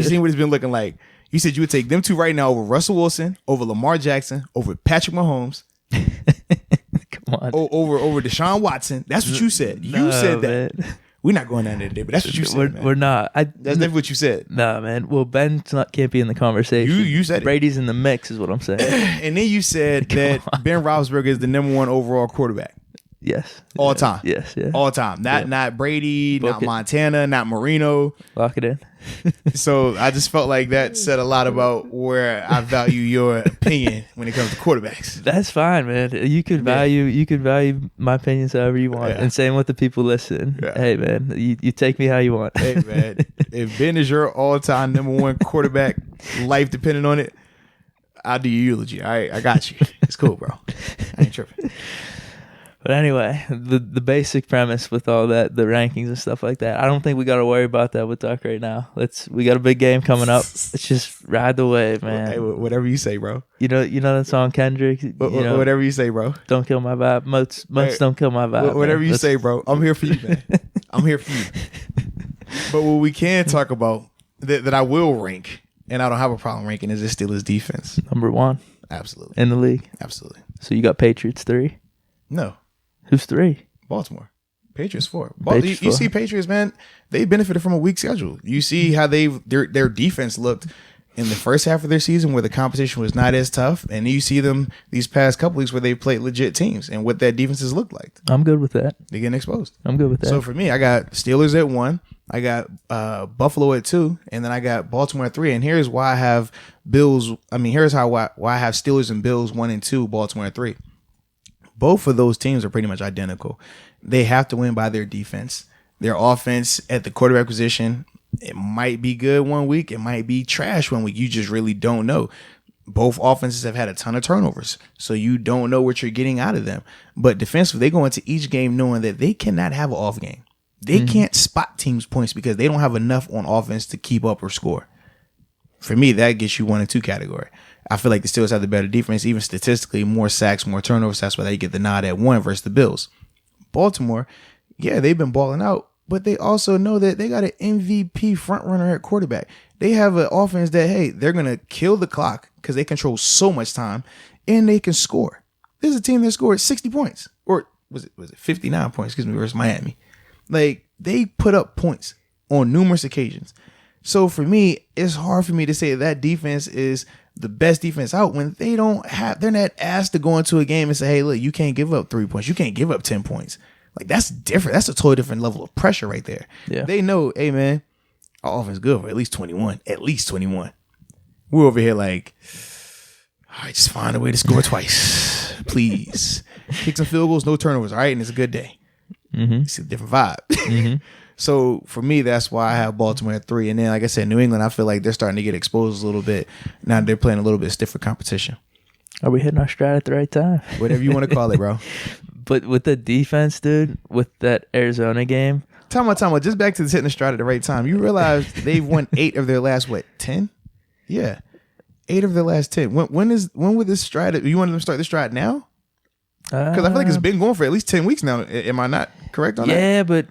seen what it's been looking like. You said you would take them two right now over Russell Wilson, over Lamar Jackson, over Patrick Mahomes. Come on. Over Deshaun Watson. That's what you said. You said that. Man. We're not going down there today, but that's what you said. We're not. That's definitely what you said. Nah, man. Well, Ben can't be in the conversation. You said Brady's in the mix, is what I'm saying. And then you said that Ben Roethlisberger is the number 1 overall quarterback. Yes. All time. Yes. Yeah. All time. Not Brady, not Montana, not Marino. Lock it in. So I just felt like that said a lot about where I value your opinion when it comes to quarterbacks. That's fine, man. You could value my opinions however you want. And same with the people listening. Yeah. Hey, man, you take me how you want. Hey, man, if Ben is your all-time number 1 quarterback, life depending on it, I'll do your eulogy. All right, I got you. It's cool, bro. I ain't tripping. But anyway, the basic premise with all that, the rankings and stuff like that, I don't think we got to worry about that with Duck right now. We got a big game coming up. Let's just ride the wave, man. Hey, whatever you say, bro. You know that song, Kendrick? Whatever you say, bro. Don't kill my vibe. Moats don't kill my vibe. Whatever you say, bro. I'm here for you, man. I'm here for you. But what we can talk about that I will rank, and I don't have a problem ranking, is the Steelers defense. Number 1. Absolutely. In the league. Absolutely. So you got Patriots 3? No. Who's 3? Baltimore. Patriots 4. You see Patriots, man, they benefited from a weak schedule. You see how their defense looked in the first half of their season where the competition was not as tough. And you see them these past couple weeks where they played legit teams and what that defenses looked like. I'm good with that. They're getting exposed. I'm good with that. So for me, I got Steelers at 1. I got Buffalo at 2. And then I got Baltimore at 3. And here's why I have why I have Steelers and Bills 1 and 2, Baltimore at 3. Both of those teams are pretty much identical. They have to win by their defense. Their offense at the quarterback position, it might be good one week. It might be trash one week. You just really don't know. Both offenses have had a ton of turnovers, so you don't know what you're getting out of them. But defensively, they go into each game knowing that they cannot have an off game. They can't spot teams' points because they don't have enough on offense to keep up or score. For me, that gets you 1 and 2 category. I feel like the Steelers have the better defense, even statistically, more sacks, more turnovers. That's why they get the nod at 1 versus the Bills. Baltimore, yeah, they've been balling out, but they also know that they got an MVP front runner at quarterback. They have an offense that, hey, they're going to kill the clock because they control so much time and they can score. This is a team that scored 60 points, or was it 59 points, versus Miami. Like, they put up points on numerous occasions. So for me, it's hard for me to say that defense is the best defense out when they're not asked to go into a game and say, hey, look, you can't give up 3 points. You can't give up 10 points. Like, that's different. That's a totally different level of pressure right there. Yeah. They know, hey, man, our offense is good for at least 21. At least 21. We're over here like, all right, just find a way to score twice. Please. Kick some field goals, no turnovers, all right? And it's a good day. Mm-hmm. It's a different vibe. So for me, that's why I have Baltimore at 3. And then, like I said, New England, I feel like they're starting to get exposed a little bit. Now they're playing a little bit stiffer competition. Are we hitting our stride at the right time? Whatever you want to call it, bro. But with the defense, dude, with that Arizona game. Time out. Just back to this hitting the stride at the right time. You realize they've won 8 of their last, 10? Yeah. 8 of their last 10. When would this stride, you want them to start this stride now? Because I feel like it's been going for at least 10 weeks now. Am I not correct on that? Yeah, but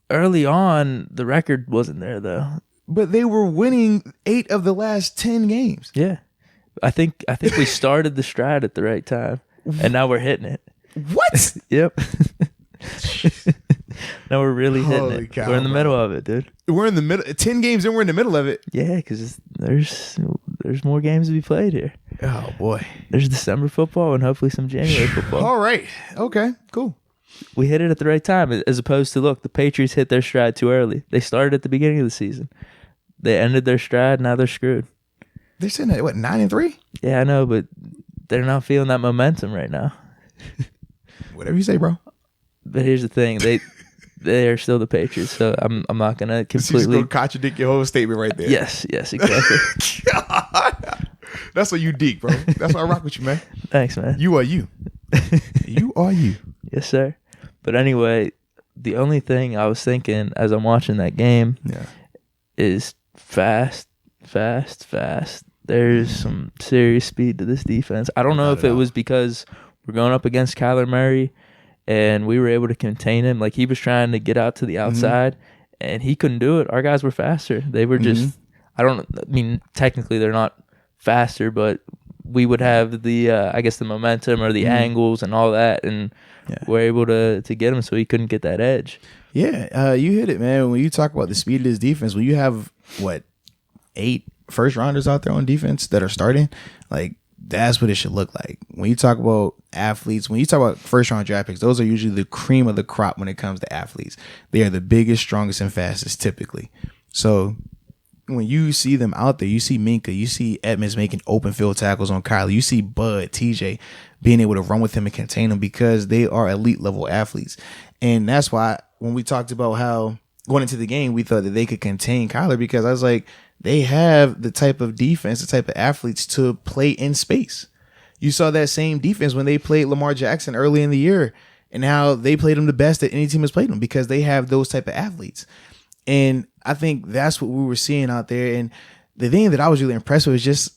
early on, the record wasn't there, though. But they were winning 8 of the last 10 games. Yeah. I think we started the stride at the right time, and now we're hitting it. What? Yep. Now we're really hitting Holy it. cow, we're in the middle of it, dude. We're in the middle. 10 games and we're in the middle of it. Yeah, because there's more games to be played here. Oh, boy. There's December football and hopefully some January football. All right. Okay, cool. We hit it at the right time, as opposed to, look, the Patriots hit their stride too early. They started at the beginning of the season. They ended their stride, now they're screwed. They're sitting at, 9-3? Yeah, I know, but they're not feeling that momentum right now. Whatever you say, bro. But here's the thing. They are still the Patriots, so I'm not going to completely... You're going to contradict your whole statement right there. Yes, exactly. God. That's why you Deke, bro. That's why I rock with you, man. Thanks, man. You are you. You are you. Yes, sir. But anyway, the only thing I was thinking as I'm watching that game is fast. There's some serious speed to this defense. I don't know if it was because we're going up against Kyler Murray and we were able to contain him. Like, he was trying to get out to the outside and he couldn't do it. Our guys were faster. They were just, technically they're not faster, but we would have the, the momentum or the angles and all that, and we're able to get him so he couldn't get that edge. Yeah, you hit it, man. When you talk about the speed of this defense, when you have, 8 first-rounders out there on defense that are starting, like, that's what it should look like. When you talk about athletes, when you talk about first-round draft picks, those are usually the cream of the crop when it comes to athletes. They are the biggest, strongest, and fastest typically. So when you see them out there, you see Minka, you see Edmonds making open field tackles on Kyler, you see Bud, TJ being able to run with him and contain him because they are elite level athletes. And that's why when we talked about how going into the game, we thought that they could contain Kyler, because I was like, they have the type of defense, the type of athletes to play in space. You saw that same defense when they played Lamar Jackson early in the year and how they played him the best that any team has played him, because they have those type of athletes. And I think that's what we were seeing out there. And the thing that I was really impressed with is just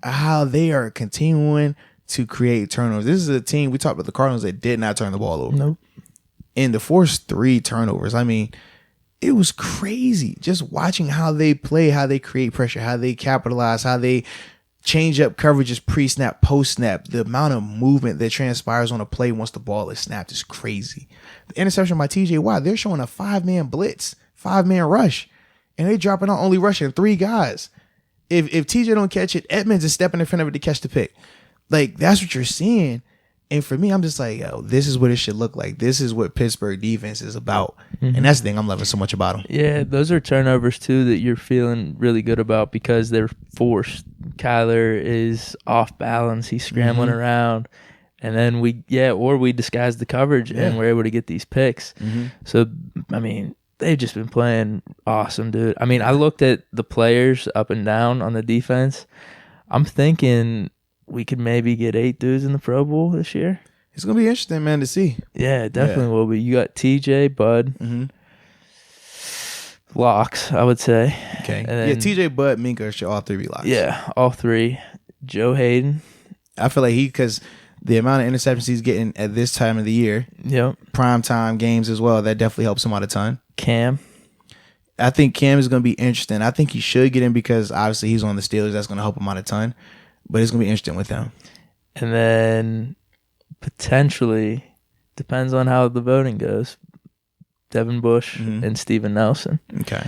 how they are continuing to create turnovers. This is a team, we talked about the Cardinals, that did not turn the ball over. Nope. And to force 3 turnovers, I mean, it was crazy just watching how they play, how they create pressure, how they capitalize, how they change up coverages pre-snap, post-snap. The amount of movement that transpires on a play once the ball is snapped is crazy. The interception by TJ Watt, they're showing a 5-man blitz, 5-man rush, and they're dropping out only rushing 3 guys. If TJ don't catch it, Edmonds is stepping in front of it to catch the pick. Like, that's what you're seeing. And for me, I'm just like, yo, this is what it should look like. This is what Pittsburgh defense is about. And that's the thing I'm loving so much about them. Yeah, those are turnovers, too, that you're feeling really good about because they're forced. Kyler is off balance. He's scrambling around. And then we disguise the coverage and we're able to get these picks. So, I mean, they've just been playing awesome, dude. I mean, I looked at the players up and down on the defense. I'm thinking we could maybe get 8 dudes in the Pro Bowl this year. It's going to be interesting, man, to see. Yeah, it definitely will be. You got TJ, Bud, locks, I would say. Okay. Then, TJ, Bud, Minka should all 3 be locks. Yeah, all 3. Joe Hayden. I feel like because the amount of interceptions he's getting at this time of the year, prime time games as well, that definitely helps him out a ton. Cam. I think Cam is going to be interesting. I think he should get in because obviously he's on the Steelers. That's going to help him out a ton. But it's going to be interesting with them. And then potentially, depends on how the voting goes, Devin Bush and Steven Nelson. Okay.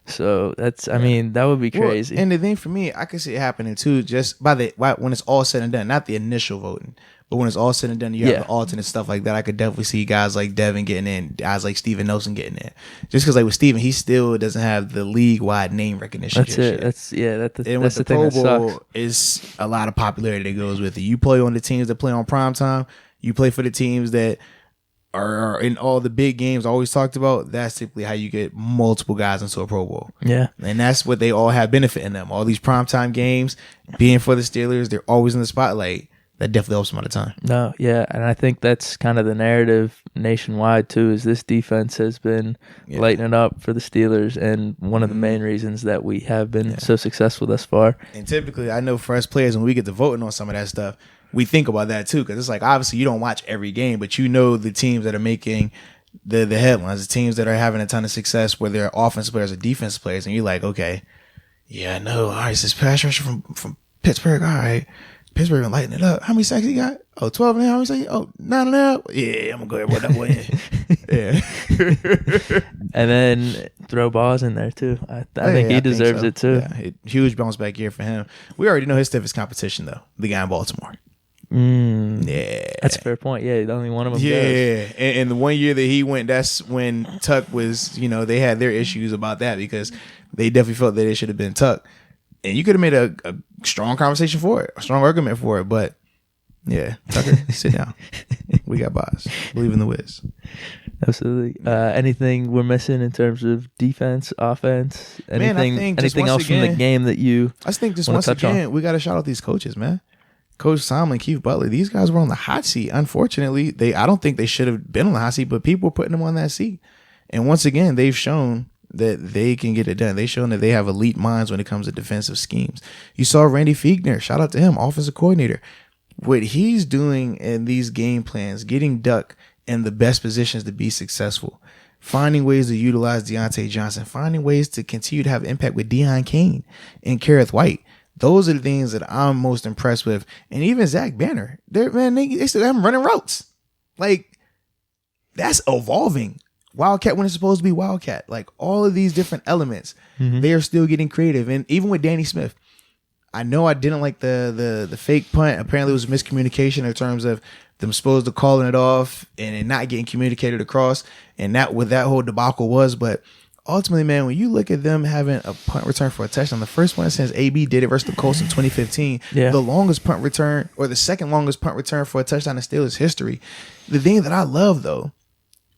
So that's, I mean, that would be crazy. Well, and the thing for me, I could see it happening too, just when it's all said and done, not the initial voting, but when it's all said and done, you have the alternate stuff like that. I could definitely see guys like Devin getting in, guys like Steven Nelson getting in. Just because, like with Steven, he still doesn't have the league-wide name recognition. That's it. That's the Pro thing Bowl is a lot of popularity that goes with it. You play on the teams that play on primetime. You play for the teams that are in all the big games I always talked about. That's typically how you get multiple guys into a Pro Bowl. Yeah. And that's what they all have benefit in them. All these primetime games, being for the Steelers, they're always in the spotlight. That definitely helps them out of time. No, yeah. And I think that's kind of the narrative nationwide, too, is this defense has been lighting it up for the Steelers and one of the main reasons that we have been so successful thus far. And typically, I know for us players, when we get to voting on some of that stuff, we think about that, too, because it's like, obviously, you don't watch every game, but you know the teams that are making the headlines, the teams that are having a ton of success, whether they're offensive players or defensive players, and you're like, okay, yeah, no, all right, it's this pass rusher from Pittsburgh, all right. Pittsburgh been lighting it up. How many sacks he got? Oh, 12 and a half. How many sacks? Oh, 9.5. Yeah, I'm going to go ahead and put that boy in. Yeah. And then throw balls in there, too. I think he deserves it, too. Yeah, huge bounce back year for him. We already know his stiffest competition, though. The guy in Baltimore. Yeah. That's a fair point. Yeah, only one of them goes. And the one year that he went, that's when Tuck was, they had their issues about that because they definitely felt that it should have been Tuck. And you could have made a strong conversation for it, a strong argument for it. But, yeah, Tucker, sit down. We got Boz. Believe in the Wiz. Absolutely. Anything we're missing in terms of defense, offense? Anything else from the game that you I think just once again, we got to shout out these coaches, man. Coach Tomlin, Keith Butler, these guys were on the hot seat. Unfortunately, I don't think they should have been on the hot seat, but people were putting them on that seat. And once again, they've shown that they can get it done. They've shown that they have elite minds when it comes to defensive schemes. You saw Randy Fiegner, shout out to him, offensive coordinator. What he's doing in these game plans, getting Duck in the best positions to be successful, finding ways to utilize Deontay Johnson, finding ways to continue to have impact with Deion Kane and Kareth White. Those are the things that I'm most impressed with. And even Zach Banner, they still have him running routes. Like, that's evolving. Wildcat when it's supposed to be Wildcat. Like, all of these different elements, they are still getting creative. And even with Danny Smith, I know I didn't like the fake punt. Apparently it was miscommunication in terms of them supposed to calling it off and it not getting communicated across. And that what that whole debacle was. But ultimately, man, when you look at them having a punt return for a touchdown, the first one since AB did it versus the Colts in 2015, the longest punt return, or the second longest punt return for a touchdown in Steelers history. The thing that I love, though,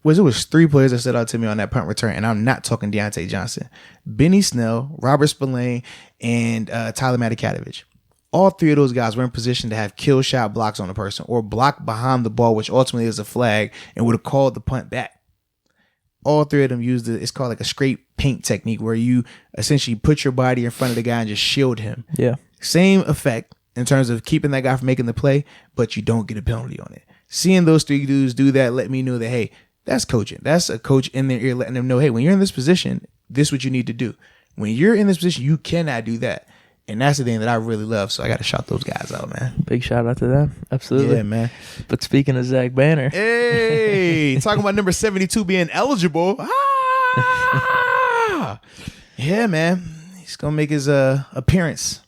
was it was 3 players that stood out to me on that punt return, and I'm not talking Deontay Johnson. Benny Snell, Robert Spillane, and Tyler Matakadovich. All 3 of those guys were in position to have kill shot blocks on a person or block behind the ball, which ultimately is a flag, and would have called the punt back. All 3 of them used it's called like a scrape paint technique, where you essentially put your body in front of the guy and just shield him. Yeah. Same effect in terms of keeping that guy from making the play, but you don't get a penalty on it. Seeing those 3 dudes do that let me know that, hey, that's coaching. That's a coach in their ear letting them know, hey, when you're in this position, this is what you need to do. When you're in this position, you cannot do that. And that's the thing that I really love. So I got to shout those guys out, man. Big shout out to them. Absolutely. Yeah, man. But speaking of Zach Banner. Hey, talking about number 72 being eligible. Yeah, man. He's going to make his appearance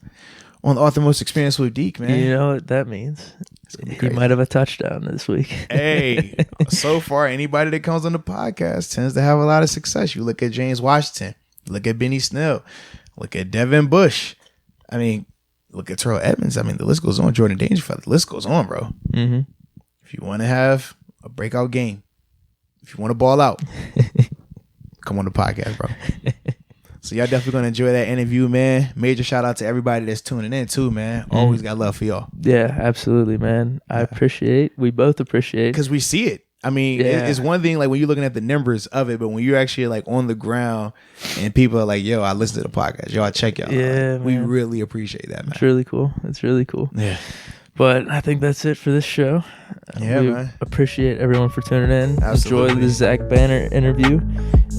on the Author Most Experience with Deke, man. You know what that means? He might have a touchdown this week. Hey, so far, anybody that comes on the podcast tends to have a lot of success. You look at James Washington. You look at Benny Snell. Look at Devin Bush. I mean, look at Terrell Edmonds. I mean, the list goes on. Jordan Dangerfield. The list goes on, bro. Mm-hmm. If you want to have a breakout game, if you want to ball out, come on the podcast, bro. So y'all definitely going to enjoy that interview, man. Major shout out to everybody that's tuning in too, man. Always got love for y'all. Yeah, absolutely, man. We both appreciate. Because we see it. I mean, it's one thing like when you're looking at the numbers of it, but when you're actually like on the ground and people are like, yo, I listen to the podcast. Yo, I check y'all. Yeah, like, we really appreciate that, man. It's really cool. It's really cool. Yeah. But I think that's it for this show. Yeah, we man. Appreciate everyone for tuning in. Absolutely. Enjoy the Zach Banner interview.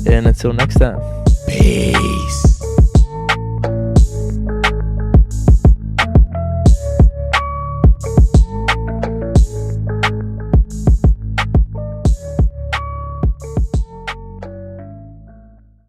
And until next time. Peace.